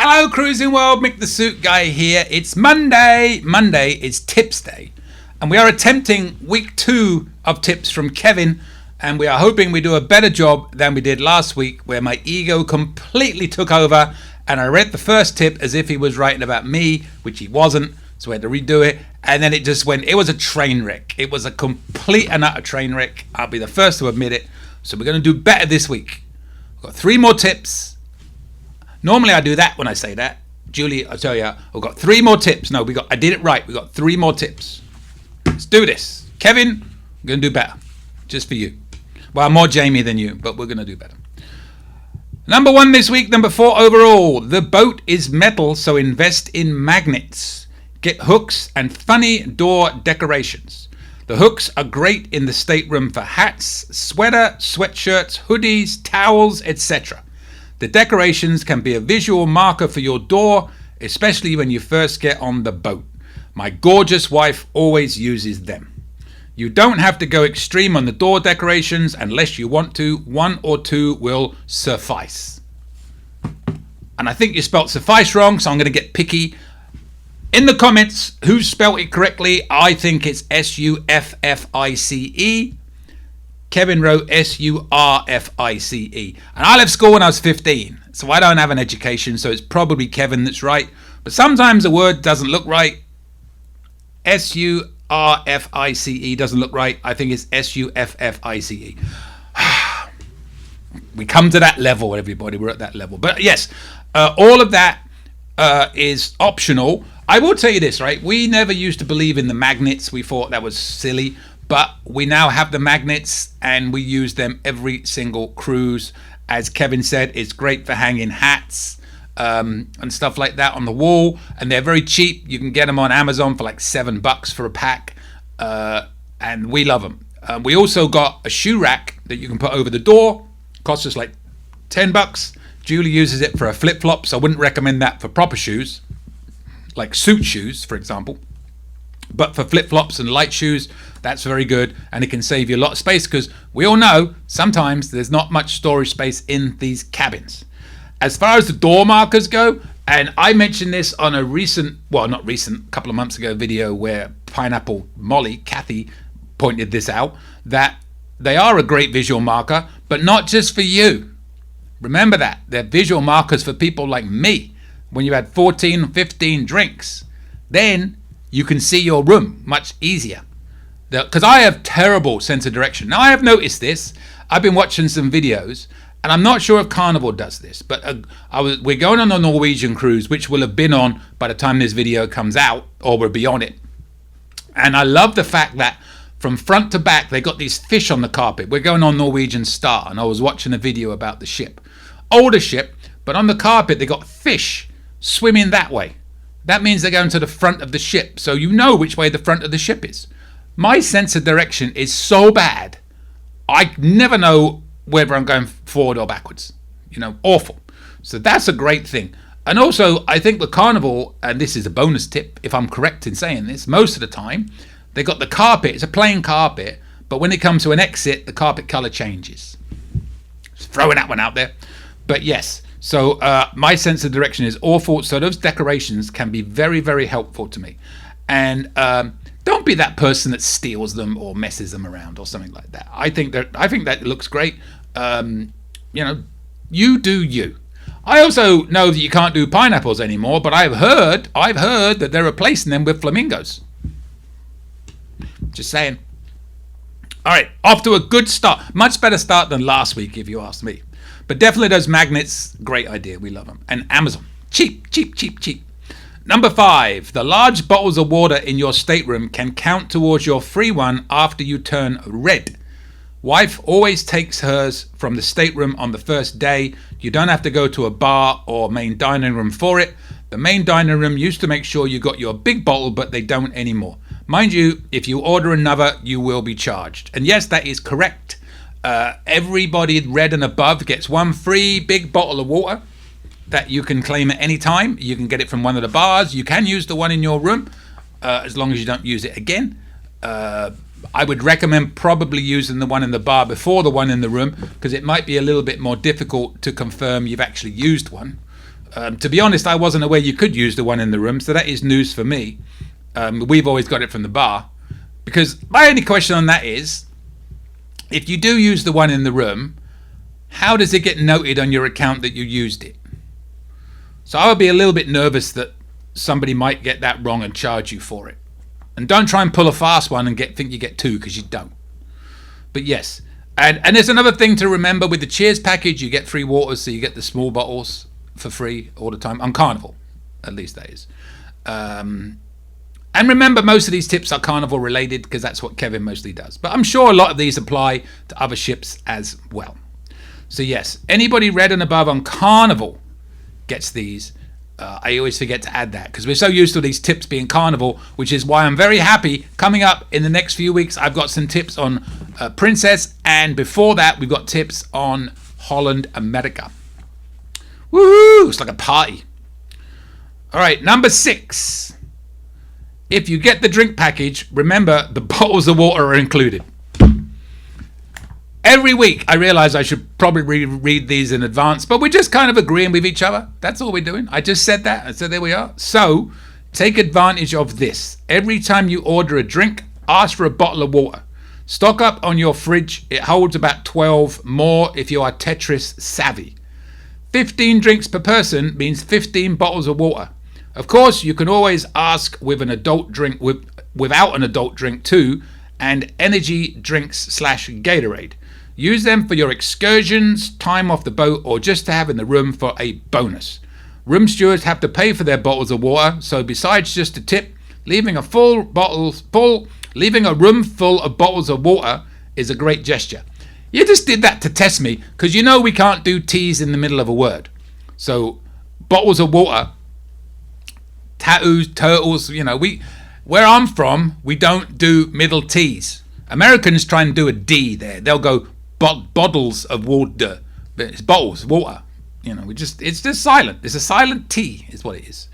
Hello, Cruising World. Mick the Suit Guy here. It's Monday. Monday is Tips Day. And we are attempting week 2 of tips from Kevin. And we are hoping we do a better job than we did last week, where my ego completely took over. And I read the first tip as if he was writing about me, which he wasn't. So we had to redo it. And then it just went, it was a train wreck. It was a complete and utter train wreck. I'll be the first to admit it. So we're going to do better this week. We've got 3 more tips. Normally I do that when I say that. Julie, I tell you, I've got 3 more tips. No, I did it right. We got 3 more tips. Let's do this. Kevin, we're going to do better. Just for you. Well, I'm more Jamie than you, but we're going to do better. Number 1 this week, number 4 overall. The boat is metal, so invest in magnets. Get hooks and funny door decorations. The hooks are great in the stateroom for hats, sweater, sweatshirts, hoodies, towels, etc. The decorations can be a visual marker for your door, especially when you first get on the boat. My gorgeous wife always uses them. You don't have to go extreme on the door decorations unless you want to. 1 or 2 will suffice. And I think you spelt suffice wrong, so I'm going to get picky. In the comments, who spelt it correctly? I think it's S-U-F-F-I-C-E. Kevin wrote S-U-R-F-I-C-E. And I left school when I was 15, so I don't have an education, so it's probably Kevin that's right. But sometimes a word doesn't look right. S-U-R-F-I-C-E doesn't look right. I think it's S-U-F-F-I-C-E. We come to that level, everybody. We're at that level. But yes, all of that is optional. I will tell you this, right? We never used to believe in the magnets. We thought that was silly. But we now have the magnets and we use them every single cruise. As Kevin said, it's great for hanging hats and stuff like that on the wall. And they're very cheap. You can get them on Amazon for like $7 for a pack. And we love them. We also got a shoe rack that you can put over the door. Costs us like $10. Julie uses it for her flip-flops. I wouldn't recommend that for proper shoes, like suit shoes, for example. But for flip-flops and light shoes, that's very good, and it can save you a lot of space, because we all know sometimes there's not much storage space in these cabins. As far as the door markers go, and I mentioned this on a recent, well, not recent, a couple of months ago video where Pineapple Molly, Kathy, pointed this out, that they are a great visual marker, but not just for you. Remember that. They're visual markers for people like me. When you had 14, 15 drinks, then you can see your room much easier. Because I have terrible sense of direction. Now, I have noticed this. I've been watching some videos, and I'm not sure if Carnival does this, but we're going on a Norwegian cruise, which will have been on by the time this video comes out, or we'll be on it. And I love the fact that from front to back, they got these fish on the carpet. We're going on Norwegian Star, and I was watching a video about the ship. Older ship, but on the carpet, they got fish swimming that way. That means they're going to the front of the ship, so you know which way the front of the ship is. My sense of direction is so bad, I never know whether I'm going forward or backwards. You know, awful. So that's a great thing. And also, I think with Carnival, and this is a bonus tip, if I'm correct in saying this, most of the time, they got the carpet, it's a plain carpet, but when it comes to an exit, the carpet colour changes. Just throwing that one out there. But yes, so my sense of direction is awful. So those decorations can be very, very helpful to me. And don't be that person that steals them or messes them around or something like that. I think that looks great. You know, you do you. I also know that you can't do pineapples anymore, but I've heard that they're replacing them with flamingos. Just saying. All right, off to a good start. Much better start than last week, if you ask me. But definitely those magnets, great idea. We love them. And Amazon, cheap, cheap, cheap, cheap. Number 5, the large bottles of water in your stateroom can count towards your free one after you turn red. Wife always takes hers from the stateroom on the first day. You don't have to go to a bar or main dining room for it. The main dining room used to make sure you got your big bottle, but they don't anymore. Mind you, if you order another, you will be charged. And yes, that is correct. Everybody red and above gets one free big bottle of water that you can claim at any time. You can get it from one of the bars. You can use the one in your room as long as you don't use it again. I would recommend probably using the one in the bar before the one in the room, because it might be a little bit more difficult to confirm you've actually used one. To be honest, I wasn't aware you could use the one in the room, so that is news for me. We've always got it from the bar. Because my only question on that is, if you do use the one in the room, how does it get noted on your account that you used it? So I would be a little bit nervous that somebody might get that wrong and charge you for it. And don't try and pull a fast one and think you get two, because you don't. But yes, and there's another thing to remember with the Cheers package. You get free waters, so you get the small bottles for free all the time on Carnival, at least that is. And remember, most of these tips are Carnival related, because that's what Kevin mostly does. But I'm sure a lot of these apply to other ships as well. So yes, anybody red and above on Carnival gets these. I always forget to add that because we're so used to these tips being Carnival, which is why I'm very happy. Coming up in the next few weeks, I've got some tips on Princess, and before that, we've got tips on Holland America. Woohoo! It's like a party. All right, number 6. If you get the drink package, remember the bottles of water are included. Every week, I realize I should probably read these in advance, but we're just kind of agreeing with each other. That's all we're doing. I just said that, so there we are. So, take advantage of this. Every time you order a drink, ask for a bottle of water. Stock up on your fridge. It holds about 12 more if you are Tetris savvy. 15 drinks per person means 15 bottles of water. Of course, you can always ask with an adult drink, without an adult drink too, and energy drinks / Gatorade. Use them for your excursions, time off the boat, or just to have in the room for a bonus. Room stewards have to pay for their bottles of water, so besides just a tip, leaving a room full of bottles of water is a great gesture. You just did that to test me, because you know we can't do T's in the middle of a word. So, bottles of water, tattoos, turtles, where I'm from, we don't do middle T's. Americans try and do a D there. They'll go bottles of water, but it's bottles, water. It's just silent. It's a silent T, is what it is.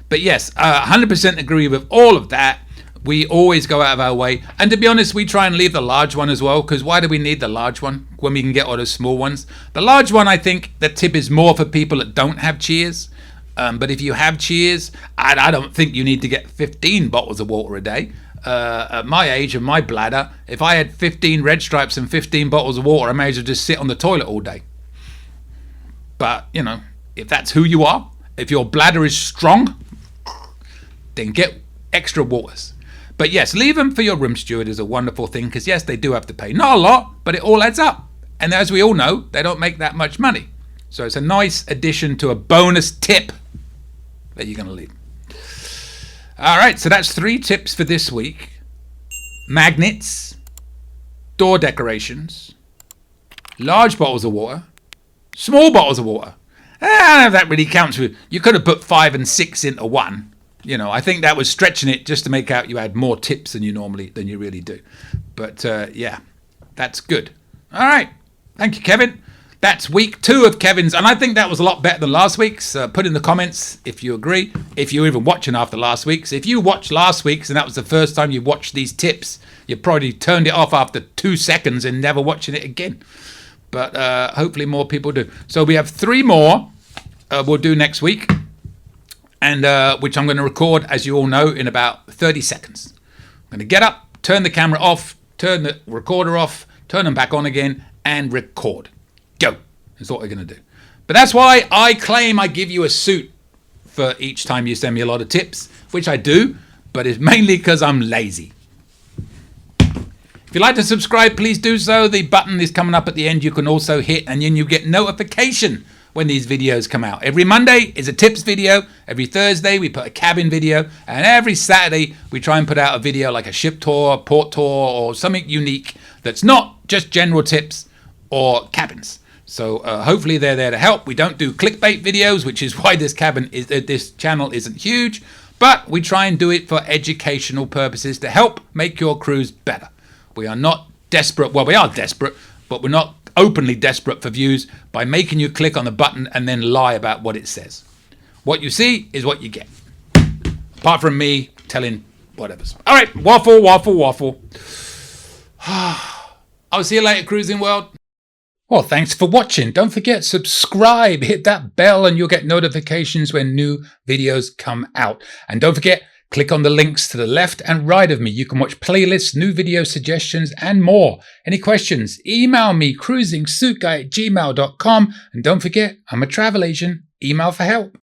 But yes, 100% agree with all of that. We always go out of our way, and to be honest, we try and leave the large one as well. Because why do we need the large one when we can get all those small ones? The large one, I think, the tip is more for people that don't have Cheers. But if you have Cheers, I don't think you need to get 15 bottles of water a day. At my age and my bladder, if I had 15 red stripes and 15 bottles of water, I may as well just sit on the toilet all day. But, if that's who you are, if your bladder is strong, then get extra waters. But yes, leave them for your room steward is a wonderful thing, because yes, they do have to pay. Not a lot, but it all adds up. And as we all know, they don't make that much money. So it's a nice addition to a bonus tip that you're going to leave. All right, so that's 3 tips for this week. Magnets, door decorations, large bottles of water, small bottles of water. I don't know if that really counts. You could have put 5 and 6 into one. I think that was stretching it just to make out you had more tips than you really do. But yeah, that's good. All right, thank you, Kevin. That's week 2 of Kevin's, and I think that was a lot better than last week's. Put in the comments if you agree, if you're even watching after last week's. If you watched last week's and that was the first time you watched these tips, you probably turned it off after 2 seconds and never watching it again. But hopefully more people do. So we have 3 more we'll do next week, and which I'm going to record, as you all know, in about 30 seconds. I'm going to get up, turn the camera off, turn the recorder off, turn them back on again, and record. Go. That's what we're going to do. But that's why I claim I give you a suit for each time you send me a lot of tips, which I do, but it's mainly because I'm lazy. If you'd like to subscribe, please do so. The button is coming up at the end. You can also hit, and then you get notification when these videos come out. Every Monday is a tips video. Every Thursday we put a cabin video, and every Saturday we try and put out a video like a ship tour, port tour, or something unique that's not just general tips or cabins. So hopefully they're there to help. We don't do clickbait videos, which is why this channel isn't huge, but we try and do it for educational purposes to help make your cruise better. We are not desperate. Well, we are desperate, but we're not openly desperate for views by making you click on the button and then lie about what it says. What you see is what you get. Apart from me telling whatever. All right, waffle. I'll see you later, Cruising World. Well, thanks for watching. Don't forget, subscribe, hit that bell, and you'll get notifications when new videos come out. And don't forget, click on the links to the left and right of me. You can watch playlists, new video suggestions, and more. Any questions? Email me, cruisingsuitguy@gmail.com. And don't forget, I'm a travel agent. Email for help.